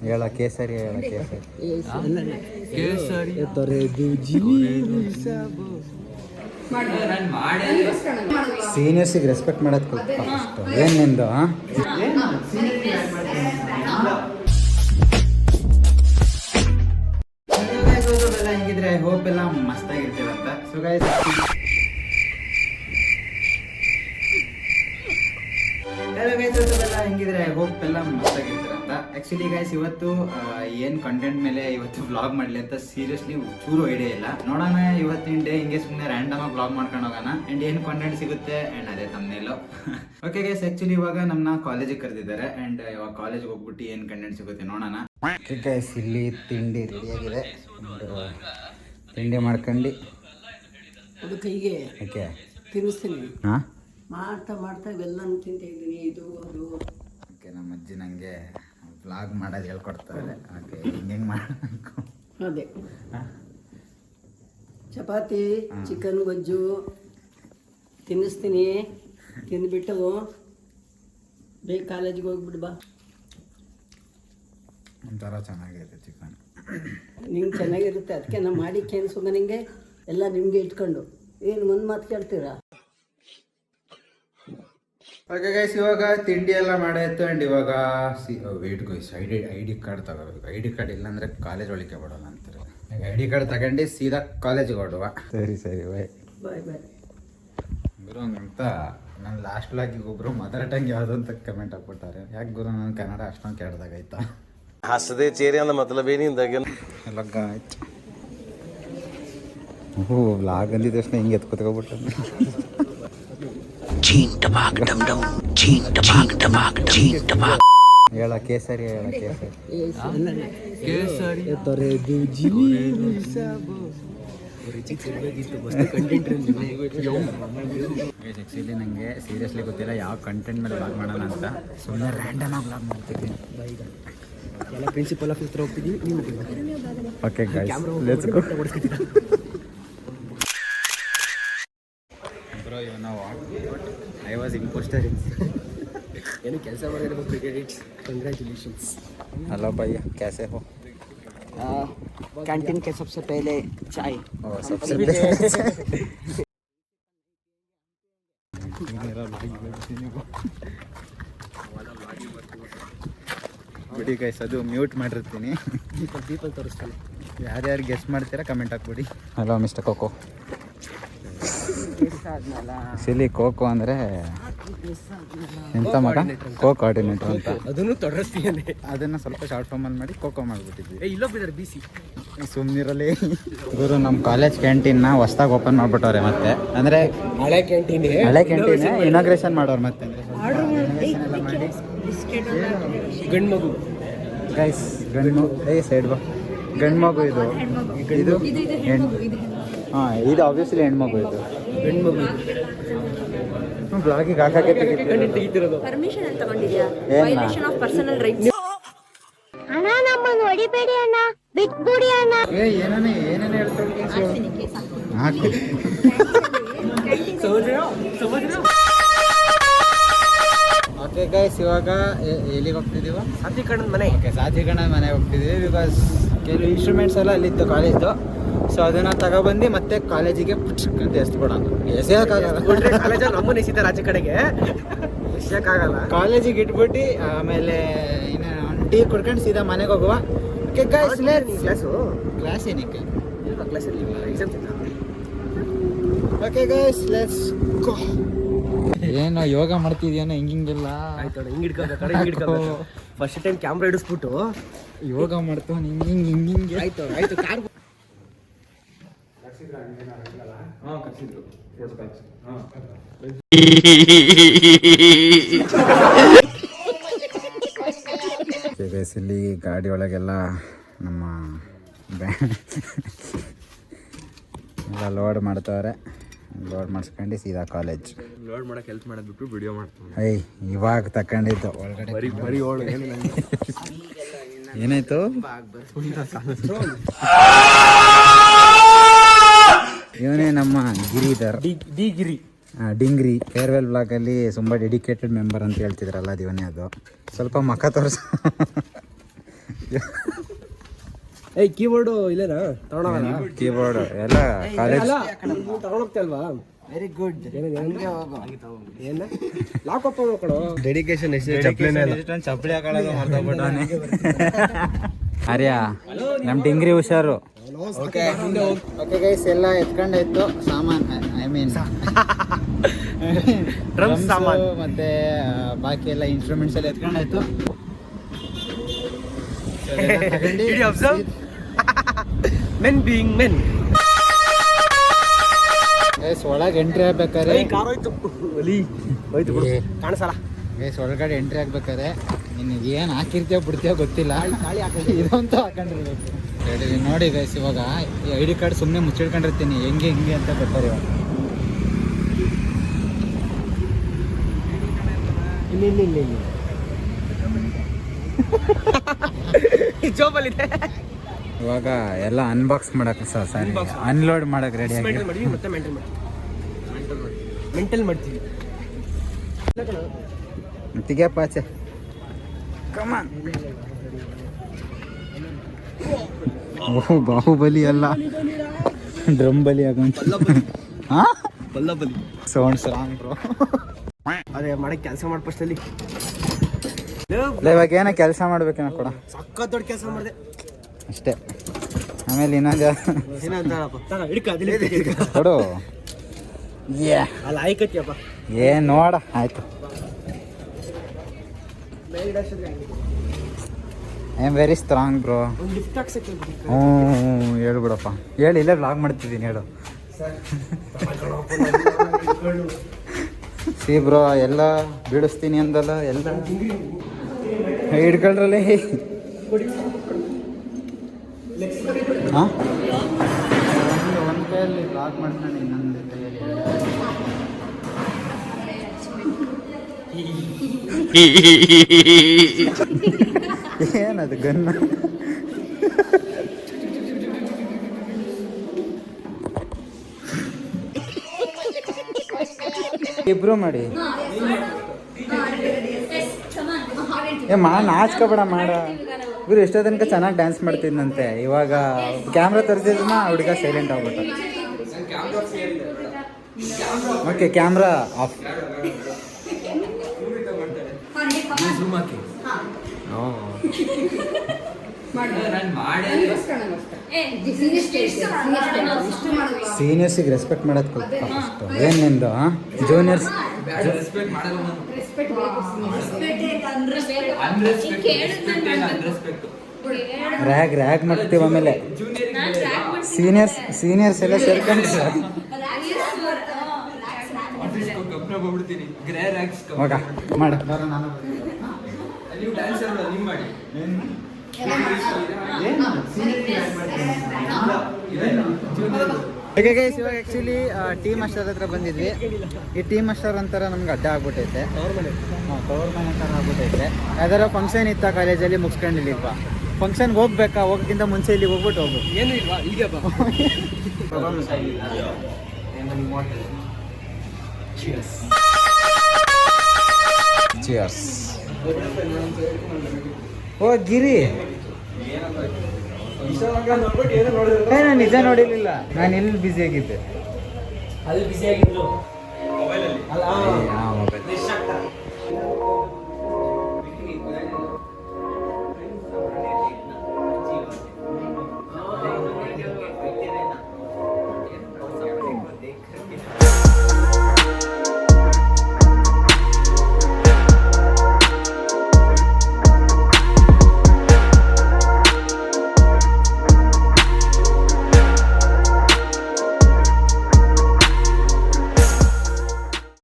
ಹೇಳ ಕೇಸರಿ ಹೇಳ ಕೇಸರಿ ಸೀನಿಯರ್ಸಿಗೆ ರೆಸ್ಪೆಕ್ಟ್ ಮಾಡೋದು ಫಸ್ಟ್ ಏನು ನಿಂದು ಹೆಂಗಿದ್ರೆ ಹೋಪ್ ಎಲ್ಲ ಮಸ್ತಾಗಿರ್ತೀರಂತ. ಸೊ ಗೈಸ್ ಹೆಂಗಿದ್ರೆ ಹೋಪ್ ಎಲ್ಲ ಮಸ್ತಾಗಿರ್ತೀರಂತ. ಆಕ್ಚುಲಿ ಗೈಸ್ ಇವತ್ತು ಏನ್ ಕಂಟೆಂಟ್ ಮೇಲೆ ಇವತ್ತು ವ್ಲಾಗ್ ಮಾಡ್ಲಿ ಅಂತ ಸೀರಿಯಸ್ಲಿ ಚೂರು ಐಡಿಯಾ ಇಲ್ಲ. ನೋಡೋಣ ಇವತ್ತಿನ ಡೇ ಹಿಂಗೆ ಸುಮ್ಮನೆ ರ್ಯಾಂಡಮ್ ಆಗಿ ವ್ಲಾಗ್ ಮಾಡ್ಕೊಂಡು ಹೋಗೋಣ ಅಂಡ್ ಏನ್ ಕಂಟೆಂಟ್ ಸಿಗುತ್ತೆ ಅಂಡ್ ಅದೇ ತಮ್ಮನೇಲು. ಓಕೆ ಗೈಸ್ ಆಕ್ಚುಲಿ ಇವಾಗ ನಮ್ಮನ್ನ ಕಾಲೇಜಿಗೆ ಕರೆದಿದ್ದಾರೆ ಅಂಡ್ ಇವಾಗ ಕಾಲೇಜ್ಗೆ ಹೋಗ್ಬಿಟ್ಟು ಏನ್ ಕಂಟೆಂಟ್ ಸಿಗುತ್ತೆ ನೋಡೋಣ. ಗೈಸ್ ಇಲ್ಲಿ ತಿಂಡಿ ರೆಡಿಯಾಗಿದೆ. ತಿಂಡಿ ಮಾಡ್ಕೊಂಡು ಕೈಗೆ ಓಕೆ ತಿನ್ನಿಸ್ತೀನಿ. ಹಾಂ ಮಾಡ್ತಾ ಮಾಡ್ತಾ ಇವೆಲ್ಲ ತಿಂತಾ ಇದ್ದೀನಿ. ಇದು ಅದು ಓಕೆ. ನಮ್ಮ ಅಜ್ಜಿ ನನಗೆ ವ್ಲಾಗ್ ಮಾಡೋದು ಹೇಳ್ಕೊಡ್ತಾರೆ. ಓಕೆ ಹಿಂಗೆ ಮಾಡಬೇಕು. ಅದೇ ಚಪಾತಿ ಚಿಕನ್ ಗೊಜ್ಜು ತಿನ್ನಿಸ್ತೀನಿ. ತಿಂದ್ಬಿಟ್ಟು ಬೇಗ ಕಾಲೇಜಿಗೆ ಹೋಗ್ಬಿಡು ಬಾ. ಒಂಥರ ಚೆನ್ನಾಗಿದೆ ಚಿಕನ್. ನಿಂಗೆ ಚೆನ್ನಾಗಿರುತ್ತೆ ಅದಕ್ಕೆ ನಾವು ಮಾಡಿ ಕೇಳಿಸುವ ನಿಂಗೆ ಎಲ್ಲ ನಿಮಗೆ ಇಟ್ಕೊಂಡು ಏನು ಒಂದು ಮಾತು ಕೇಳ್ತೀರಾ. ಓಕೆ ಗೈಸ್ ಇವಾಗ ತಿಂಡಿ ಎಲ್ಲ ಮಾಡಾಯ್ತು ಆ್ಯಂಡ್ ಇವಾಗ wait guys I D card ತಗೋಬೇಕು. ಐ ಡಿ ಕಾರ್ಡ್ ಇಲ್ಲಾಂದರೆ ಕಾಲೇಜ್ ಒಳಗೆ ಬಿಡೋಲ್ಲ ಅಂತಾರೆ. ಐ ಡಿ ಕಾರ್ಡ್ ತಗೊಂಡು ಸೀದಾ ಕಾಲೇಜಿಗೆ ಹೊಡುವ. ಸರಿ ಸರಿ ಬಾಯ್ ಬಾಯ್ ಬಾಯ್ ಗುರು ಅಂತ. ನಾನು ಲಾಸ್ಟ್ ಲಾಗಿ ಒಬ್ಬರು ಮದರ್ ಟಂಗ್ ಯಾವುದು ಅಂತ ಕಮೆಂಟ್ ಹಾಕ್ಬಿಟ್ಟಾರೆ. ಯಾಕೆ ಗುರು ನಾನು ಕನ್ನಡ ಅಷ್ಟೊಂದು ಕೆಡ್ದಾಗಾಯ್ತಾ. ಹಸದೆ ಚೇರಿ ಅಂದ ಮತ್ತಲಬ್ ಏನಿಂದಾಗ ಲಗ್ಗ ಆಯ್ತು. ವ್ಲಾಗ್ ಅಂದಿದ ತಕ್ಷಣ ಹಿಂಗೆ ಎತ್ಕೊತ್ಕೊಬಿಟ್ಟು ಹೇಳ ಕೇಸರಿ ಹೇಳ ಕೇಸರಿ ಆ್ಯಕ್ಚುಲಿ ನನಗೆ ಸೀರಿಯಸ್ಲಿ ಗೊತ್ತಿಲ್ಲ ಯಾವ ಕಂಟೆಂಟ್ ಮೇಲೆ ವ್ಲಾಗ್ ಮಾಡೋಣ ಅಂತ. ಸುಮ್ಮನೆ ರ್ಯಾಂಡಮ್ ಆಗಿ ವ್ಲಾಗ್ ಮಾಡ್ತಿದ್ದೀನಿ. ಎಲ್ಲ ಪ್ರಿನ್ಸಿಪಲ್ ಆಫೀಸ್ ಹತ್ರ ಹೋಗ್ತಿದ್ದೀವಿ. Okay guys let's go. Bro you know what I was impostor in ಏನು ಕೆಲಸ ಮಾಡಿದ್ರೆ ಕ್ರೆಡಿಟ್ಸ್. ಕಂಗ್ರ್ಯಾಚುಲೇಷನ್ಸ್. हेलो भैया कैसे हो? कैंटीन के सबसे पहले चाय. सबसे ಬಿಡಿ ಗೈಸ್ ಅದು ಮ್ಯೂಟ್ ಮಾಡಿರ್ತೀನಿ. ದೀಪಲ್ ತೋರಿಸ್ತಾನೆ. ಯಾರ್ಯಾರು ಗೆಸ್ಟ್ ಮಾಡ್ತೀರಾ ಕಮೆಂಟ್ ಹಾಕ್ಬಿಡಿ. Hello mister Koko. Silly Koko ಅಂದರೆ ಎಂತ ಮಗ ಕೋ ಕೋಆರ್ಡಿನೇಟರ್ ಅಂತ. ಅದನ್ನು ತೊಡರಿಸ್ತೀನಿ. ಅದನ್ನು ಸ್ವಲ್ಪ ಶಾರ್ಟ್ ಫಾರ್ಮಲ್ಲಿ ಮಾಡಿ ಕೋಕೋ ಮಾಡಿಬಿಟ್ಟಿದ್ವಿ. ಇಲ್ಲೊಬ್ಬಿದ್ದಾರೆ ಬಿ ಸಿ ಸುಮ್ಮನಿರಲಿ ಇವರು. ನಮ್ಮ ಕಾಲೇಜ್ ಕ್ಯಾಂಟೀನ್ನ ಹೊಸ್ದಾಗಿ ಓಪನ್ ಮಾಡಿಬಿಟ್ಟವ್ರೆ. ಮತ್ತೆ ಅಂದರೆ ಹಳೆ ಕ್ಯಾಂಟೀನ್ ಇನಾಗ್ರೇಷನ್ ಮಾಡೋರು. ಮತ್ತೆ ಗಂಡು ಮಗು ಗೈಸ್ ಗಂಡು ಮಗು ಸೈಡ್ ಬಾ. ಗಂಡು ಮಗು ಇದು ಇದು ಹಾಂ ಇದು ಆಬ್ವಿಯಸ್ಲಿ ಹೆಣ್ಮಗು. ಇದು ಗಂಡು ಮಗು ಬ್ಲಾಗಿಗೆ ಹಾಕಕ್ಕೆ ತೆಗಿತಿರೋದು. ಪರ್ಮಿಷನ್ ಅಂತ ತಗೊಂಡಿದ್ಯಾ? Violation of personal rights. ಅಣ್ಣ ನಮ್ಮನ್ನು ಹೊಡಿಬೇಡಿ ಅಣ್ಣ, ಬಿಟ್ಬಿಡಿ ಅಣ್ಣ. ಏನೇನೇ ಹೇಳ್ತಾರೆ. ಓಕೆ ಗೈಸ್ ಇವಾಗ ಎಲ್ಲಿಗೆ ಹೋಗ್ತಿದ್ದೀವ? ಸಾತ್ವಿಕಣ್ಣನ ಮನೆ. ಓಕೆ ಸಾತ್ವಿಕಣ್ಣನ ಮನೆಗೆ ಹೋಗ್ತಿದ್ದೀವಿ. ಬಿಕಾಸ್ ಕೆಲವು ಇನ್ಸ್ಟ್ರೂಮೆಂಟ್ಸ್ ಎಲ್ಲ ಅಲ್ಲಿತ್ತು ಕಾಲೇಜ್ದು. ಸೊ ಅದನ್ನು ತಗೊಬಂದು ಮತ್ತೆ ಕಾಲೇಜಿಗೆ ಅಂತ ಎಸ್ಬಿಡೋಣ. ಎಸೆಯೋಕ್ಕಾಗಲ್ಲ. ಕಾಲೇಜಲ್ಲಿ ನಮ್ಮನ್ನು ಎಸಿತಾರೆ ಆಚೆ ಕಡೆಗೆ. ಎಸೆಯೋಕ್ಕಾಗಲ್ಲ. ಕಾಲೇಜಿಗೆ ಇಟ್ಬಿಟ್ಟು ಆಮೇಲೆ ಇನ್ನು ಟೀ ಕುಡ್ಕೊಂಡು ಸೀದಾ ಮನೆಗೆ ಹೋಗುವ. ಓಕೆ ಗೈಸ್ ಕ್ಲಾಸ್ ಏನಕ್ಕೆ ಕ್ಲಾಸಲ್ಲಿ ಎಕ್ಸಾಮ್ಸ್ ಇಲ್ಲ. ಓಕೆ ಗೈಸ್ ಲೆಟ್ಸ್ ಗೋ. ಏನೋ ಯೋಗ ಮಾಡ್ತಿದ್ಯಾನೋ ಹಿಂಗಿಂಗೆಲ್ಲ. ಆಯ್ತು ಹಿಂಗೆ ಹಿಡ್ಕೋಬೇಕು. ಫಸ್ಟ್ ಟೈಮ್ ಕ್ಯಾಮ್ರಾ ಹಿಡಿಸ್ಬಿಟ್ಟು ಯೋಗ ಮಾಡ್ತಾವ ಹಿಂಗೆ. ಆಯ್ತು ಆಯ್ತು. ಕಾರ್ ಇಲ್ಲಿ ಗಾಡಿ ಒಳಗೆಲ್ಲ ನಮ್ಮ ಎಲ್ಲ ಲೋಡ್ ಮಾಡ್ತವ್ರೆ. ಲೋಡ್ ಮಾಡಿಸ್ಕೊಂಡು ಸೀದಾ ಕಾಲೇಜ್. ಲೋಡ್ ಮಾಡಕ್ಕೆ ಹೆಲ್ಪ್ ಮಾಡೋದ್ಬಿಟ್ಟು ವಿಡಿಯೋ ಮಾಡ್ತೀನಿ. ಇವಾಗ ತಕೊಂಡಿದ್ದು ಒಳಗಡೆ ಬರೀ ಏನಾಯ್ತು? ಇವನೇ ನಮ್ಮ ಗಿರಿಧರ್ ಡಿಂಗ್ರಿ ಫೇರ್ವೆಲ್ ಬ್ಲಾಗಲ್ಲಿ ತುಂಬ ಡೆಡಿಕೇಟೆಡ್ ಮೆಂಬರ್ ಅಂತ ಹೇಳ್ತಿದ್ರಲ್ಲ ಅದು ಇವನೇ. ಅದು ಸ್ವಲ್ಪ ಮಖ ತೋರಿಸ ಏಯ್ ಕೀಬೋರ್ಡು ಇಲ್ಲೇನಾ ತಗೊಂಡೋಗಲ್ಲ ಕೀಬೋರ್ಡ್ ಎಲ್ಲ ಕಾಲೇಜ್ ತಗೊಂಡೋಗ್ತಾ ಅಲ್ವಾ ವೆರಿ ಗುಡ್ ಏನ ಲಾಕ್ ಓಪನ್ ಮಾಡ್ಕೊಳು ಡೆಡಿಕೇಶನ್ ಎಷ್ಟು ಚಪ್ಪಲಿನೇ ಇಲ್ಲ ಚಪ್ಪಲಿ ಹಾಕೊಳ್ಳೋದು ಮರ್ತೋಗ್ಬಿಟ್ಟವನೆ. ಆರ್ಯ ನಮ್ ಡಿಂಗ್ರಿ ಹುಷಾರು. ಓಕೆ ಗೈಸ್ ಎಲ್ಲ ಎತ್ಕೊಂಡಾಯ್ತು ಸಾಮಾನ್, ಐ ಮೀನ್ ಡ್ರಮ್ಸ್ ಸಾಮಾನು ಮತ್ತೆ ಬಾಕಿ ಎಲ್ಲ ಇನ್ಸ್ಟ್ರೂಮೆಂಟ್ಸ್ ಎಲ್ಲ ಎತ್ಕೊಂಡಾಯ್ತು. Men being men. ಗೈಸ್ ಒಳಗೆ ಎಂಟ್ರಿ ಆಗ್ಬೇಕಾದ್ರೆ ಕಾರ್ ಹೋಯ್ತು ಹೋಯ್ತು ಬಿಡು ಕಾಣಿಸಲ್ಲ. ಗೈಸ್ ಒಳಗಡೆ ಎಂಟ್ರಿ ಆಗ್ಬೇಕಾದ್ರೆ ನಿನಗೆ ಏನು ಹಾಕಿರ್ತೀಯೋ ಬಿಡ್ತೀಯೋ ಗೊತ್ತಿಲ್ಲ, ಗಾಳಿ ಹಾಕೊಂಡು ಇದಂತೂ ಹಾಕೊಂಡಿರ್ಬೇಕು. ನೋಡಿ ಗೈಸ್ ಇವಾಗ ಈ ಐ ಡಿ ಕಾರ್ಡ್ ಸುಮ್ಮನೆ ಮುಚ್ಚಿಡ್ಕೊಂಡಿರ್ತೀನಿ, ಹೆಂಗೆ ಅಂತ ಬರ್ತಾರೆ ಇವಾಗ. ಇಲ್ಲ ಜೋಬಲ್ಲಿದೆ. ಇವಾಗ ಎಲ್ಲ ಅನ್ಬಾಕ್ಸ್ ಮಾಡಕ್ಕೆ ಸಾರಿ ಅನ್ಲೋಡ್ ಮಾಡಕ್ಕೆ ರೆಡಿ ಆಗಿ ಮತ್ತೆ ಮೆಂಟಲ್ ಮಾಡ್ತೀವಿ. ತಿಗ್ಯಾಪಾಚೆ ಕಮಾನ್. ಓಹ್ ಬಾಹುಬಲಿ ಅಲ್ಲ, ಡ್ರಮ್ ಬಲಿ ಆಗೋಂತ. ಬಲ್ಲಬಲಿ ಸೌಂಡ್ ಸಾಂಗ್ ಬ್ರೋ. ಅದೇ ಮಾಡಕ್ಕೆ ಕೆಲಸ ಮಾಡಿ ಫಸ್ಟಲ್ಲಿ ಇವಾಗ ಏನೋ ಕೆಲಸ ಮಾಡ್ಬೇಕೇನೋ ಕೂಡ, ಸಖತ್ ದೊಡ್ಡ ಕೆಲಸ ಮಾಡಿದೆ ಅಷ್ಟೇ. ಆಮೇಲೆ ಇನ್ನೊಂದು ಕೊಡು. ಅಲ್ಲಿ ಆಯ್ಕತ್ತಿಯಪ್ಪ. ಏನ್ ನೋಡ ಆಯ್ತು. I am very strong bro. ಒಂದು ಗಿಫ್ಟ್ ಹಾಕ್ಸಕ್ಕೆ ಹ್ಞೂ ಹೇಳ್ಬಿಡಪ್ಪ, ಹೇಳಿ ಇಲ್ಲೇ ಬ್ಲಾಗ್ ಮಾಡ್ತಿದ್ದೀನಿ ಹೇಳು. ಸಿ ಬ್ರೋ ಎಲ್ಲ ಬಿಡಿಸ್ತೀನಿ ಅಂದಲ್ಲ, ಎಲ್ಲ ಹಿಡ್ಕೊಳ್ರಲ್ಲಿ. ಹಾಂ ಒಂದು ಕೈಯಲ್ಲಿ ಬ್ಲಾಗ್ ಮಾಡ್ಕೊಂಡು ಇನ್ನೊಂದು ಕೈಯಲ್ಲಿ ಏನದು ಗನ್ನ? ಇಬ್ರು ಮಾಡಿ ನಾಚ್ಕೋಬೇಡ ಮಾಡ. ಇವ್ರು ಎಷ್ಟೋ ತನಕ ಚೆನ್ನಾಗಿ ಡ್ಯಾನ್ಸ್ ಮಾಡ್ತಿದ್ದಂತೆ, ಇವಾಗ ಕ್ಯಾಮ್ರಾ ತರಿಸಿದ್ನ ಹುಡುಗ ಸೈಲೆಂಟ್ ಆಗ್ಬಿಟ್ಟು. Okay camera off. ಸೀನಿಯರ್ಸಿಗೆ ರೆಸ್ಪೆಕ್ಟ್ ಮಾಡೋದು ಕಲ್ತ್ಕೊ ಫಸ್ಟ್. ಏನು ನಿಂದು ಜೂನಿಯರ್ಸ್ ರ್ಯಾಗ್ ಮಾಡ್ತೀವಿ. ಆಮೇಲೆ ಸೀನಿಯರ್ಸ್ ಎಲ್ಲ ಸೇರ್ಕೊಂಡು ಹೋಗ ಮಾಡ. ಓಕೆ ಗೈಸ್, ಇವಾಗ ಆ್ಯಕ್ಚುಲಿ ಟೀ ಮಾಸ್ಟರ್ ಹತ್ರ ಬಂದಿದ್ವಿ. ಈ ಟೀ ಮಾಸ್ಟರ್ ಅಂತಾರ ನಮ್ಗೆ ಅಡ್ಡ ಆಗ್ಬಿಟ್ಟೈತೆ, ತವ್ರ ಮನೆ ಅಂತಾರ ಆಗ್ಬಿಟ್ಟೈತೆ. ಯಾವ್ದಾರ ಫಂಕ್ಷನ್ ಇತ್ತ ಕಾಲೇಜಲ್ಲಿ ಮುಗಿಸ್ಕೊಂಡಿಲ್ಲಿಪ್ಪ, ಫಂಕ್ಷನ್ಗೆ ಹೋಗ್ಬೇಕಾ, ಹೋಗೋಕ್ಕಿಂತ ಮುಂಚೆ ಇಲ್ಲಿ ಹೋಗ್ಬಿಟ್ಟು ಹೋಗು. ಏನು ಇಲ್ವಾ ಇಲ್ಲಿಗೆ ಬಾ. ಚಿಯರ್ಸ್. ಓ ಗಿರಿ, ನಾನು ನಿಜ ನೋಡಿರ್ಲಿಲ್ಲ, ನಾನು ಎಲ್ಲಿ ಬ್ಯುಸಿ ಆಗಿದ್ದೆ. ಅಲ್ಲಿ ಬಿಸಿ ಆಗಿದ್ರು ಮೊಬೈಲ್